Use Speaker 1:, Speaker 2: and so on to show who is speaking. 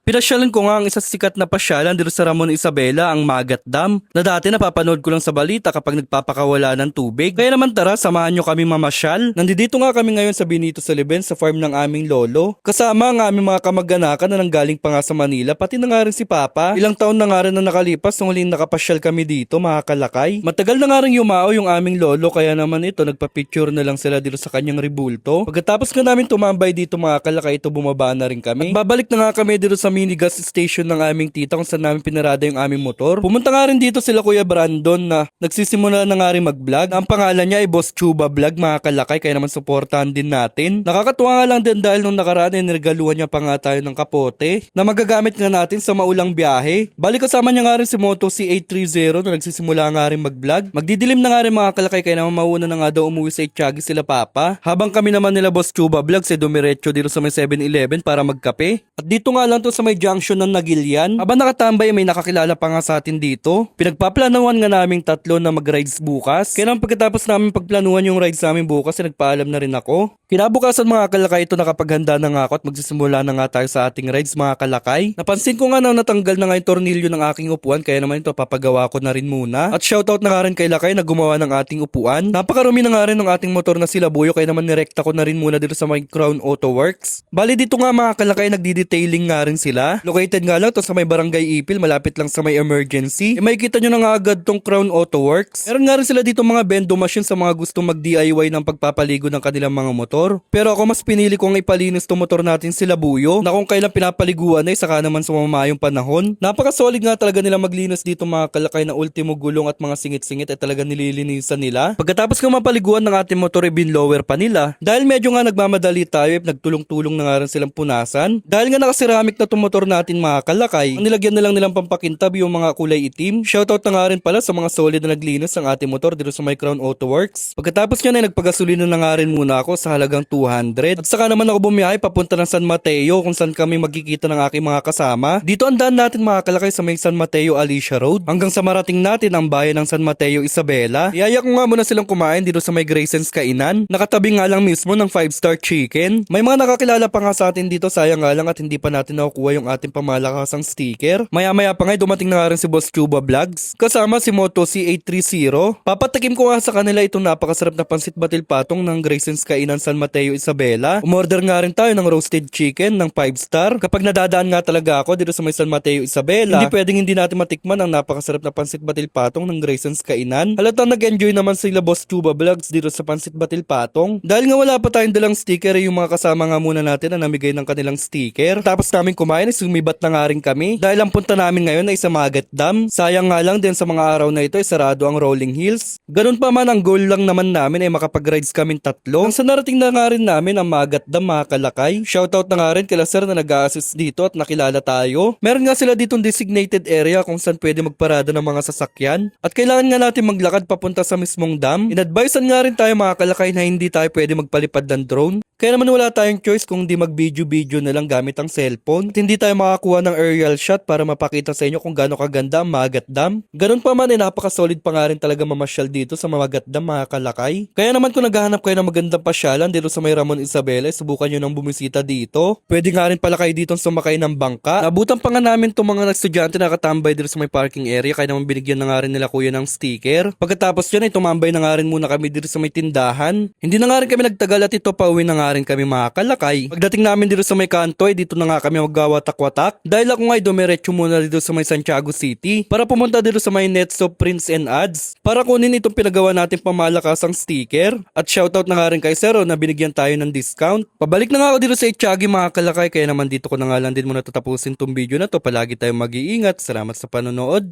Speaker 1: Pinasyalan ko nga ang isa sa sikat na pasyalan dito sa Ramon Isabela, ang Magat Dam, na dati napapanood ko lang sa balita kapag nagpapakawala ng tubig. Kaya naman tara, samahan nyo kami mamasyal. Nandito nga kami ngayon sa Benito Soliven sa farm ng aming lolo. Kasama ang aming mga kamag-anakan na nanggaling pa nga sa Manila, pati na nga rin si Papa. Ilang taon na nga rin na nakalipas nung huling nakapasyal kami dito, mga kalakay. Matagal na nga rin yumao yung aming lolo, kaya naman ito nagpa-picture na lang sila dito sa kanyang ribulto. Pagkatapos nga namin tumambay dito, mga kalakay, ito bumaba na rin kami. At babalik na nga kami dito sa mini gas station ng aming tita kung saan namin pinarada yung aming motor. Pumunta nga rin dito sila Kuya Brandon na nagsisimula na nga rin mag-vlog. Ang pangalan niya ay Boss Chuba Vlog, mga kalakay, kaya naman supportahan din natin. Nakakatuwa nga lang din dahil nung nakaraan ay niregaluhan niya pa nga tayo ng kapote na magagamit nga natin sa maulang biyahe. Balik kasama niya nga rin si Moto C830 na nagsisimula nga rin mag-vlog. Magdidilim na nga rin, mga kalakay, kaya naman mauna na nga daw umuwi sa Itchagi sila Papa. Habang kami naman nila Boss Chuba Vlog ay dumiretso dito sa may 7-Eleven para magkape. At dito nga lang to sa may junction ng Nagilian. Habang nakatambay may nakakilala pa nga sa atin dito. Pinagpaplanuhan nga naming tatlo na mag-rides bukas. Kaya naman pagkatapos namin pagplanuhan yung rides namin bukas ay nagpaalam na rin ako. Kinabukasan, mga kalakay, ito nakapaghanda na nga ako at magsisimula na nga tayo sa ating rides, mga kalakay. Napansin ko nga na natanggal na nga yung tornilyo ng aking upuan, kaya naman ito papagawa ko na rin muna. At shoutout na nga rin kay Lakay na gumawa ng ating upuan. Napakarumi na nga rin ng ating motor na sila Buyo, kaya naman nirekta ko na rin muna dito sa may Crown Auto Works. Bali dito nga, mga kalakay, nagdi-detailing nga rin sila. Located nga lang to sa may Barangay Ipil, malapit lang sa may emergency. May kita nyo na nga agad tong Crown Auto Works. Meron nga rin sila dito mga bendo machine sa mga gustong mag-DIY ng pagpapaligo ng kanilang mga motor. Pero ako mas pinili kong ipalinis tong motor natin sila Buyo, na kung kailan pinapaliguan ay saka naman sumama yung panahon. Napaka-solid nga talaga nila maglinis dito, mga kalakay, na ultimo gulong at mga singit-singit ay talaga nililinisan nila. Pagkatapos ng mapaliguan ng ating motor ay binlower pa nila. Dahil medyo nga nagmamadali tayo ay nagtulong-tulong na nga rin silang punasan. Dahil nga nakaseramik na tong motor natin, mga kalakay, ang nilagyan na lang nilang pampakintab yung mga kulay itim. Shoutout na nga rin pala sa mga solid na naglinis ng ating motor dito sa my Crown Auto Works. Pagkatapos niya ay nagpagasolina na nga rin muna ako sa halagang 200. At saka naman ako bumiyahe papunta ng San Mateo kung saan kami magkikita ng aking mga kasama. Dito ang daan natin, mga kalakay, sa may San Mateo Alicia Road hanggang sa marating natin ang bayan ng San Mateo Isabela. Iyaya ko nga muna silang kumain dito sa may Grayson's Kainan. Nakatabi nga lang mismo ng 5-star chicken. May mga nakakilala pa nga sa atin dito, sayang nga lang at hindi pa natin nakukuha yung ating pamalakasang sticker. Maya-maya pa nga dumating na nga rin si Boss Chuba Vlogs kasama si Moto C830. Papatikim ko nga sa kanila itong napakasarap na pansit batil patong ng Grayson's Kainan San Mateo Isabela. Umorder nga rin tayo ng roasted chicken ng 5-star. Kapag nadadaan nga talaga ako dito sa may San Mateo Isabela, hindi pwedeng hindi natin matikman ang napakasarap na pansit batil patong ng Grayson's Kainan. Halatang nag-enjoy naman sila Boss Chuba Vlogs dito sa pansit batil patong. Dahil nga wala pa tayong dalang sticker, yung mga kasama nga muna natin na namigay ng kanilang sticker. Tapos namin kumain, sumibat na nga rin kami. Dahil ang punta namin ngayon ay sa Magat Dam. Sayang nga lang din sa mga araw na ito ay sarado ang Rolling Hills. Ganun pa man, ang goal lang naman namin ay makapag-rides kaming tatlo. Ang sa narating na nga rin namin ang Magat Dam, mga kalakay. Shoutout na nga rin kila sir na nag-a-assist dito at nakilala tayo. Meron nga sila ditong designated area kung saan pwede magparada ng mga sasakyan. At kailangan nga natin maglakad papunta sa mismong dam. In-advisean nga rin tayo, mga kalakay, na hindi tayo pwede magpalipad ng drone. Kaya naman wala tayong choice kung di mag-video-video na lang gamit ang cellphone. At hindi tayo makakuha ng aerial shot para mapakita sa inyo kung gaano kaganda ang Magat Dam. Ganun pa man ay napaka-solid pa nga rin talaga mamasyal dito sa Magat Dam, mga kalakay. Kaya naman kung naghahanap kayo ng magandang pasyalan dito sa may Ramon Isabela, subukan nyo nang bumisita dito. Pwede nga rin pala kayo dito sumakay ng bangka. Nabutan pa nga namin itong mga estudyante na nakatambay dito sa may parking area, kaya naman binigyan na nga rin nila kuya ng sticker. Pagkatapos yan ay tumambay na nga rin muna kami dito sa may tindahan. Hindi na nga rin kami nagtagal at ito pauwi na nga rin kami, mga kalakay. Pagdating namin dito sa may kanto ay dito na nga kami magwawatak-watak. Dahil ako nga ay dumiretso muna dito sa may Santiago City para pumunta dito sa may Netso Prints and Ads para kunin itong pinagawa natin pamalakasang sticker. At shoutout na nga rin kay Sero na binigyan tayo ng discount. Pabalik na nga ako dito sa Itchagi, mga kalakay, kaya naman dito ko na nga lang din muna tatapusin tong video na to. Palagi tayong mag-iingat. Salamat sa panonood.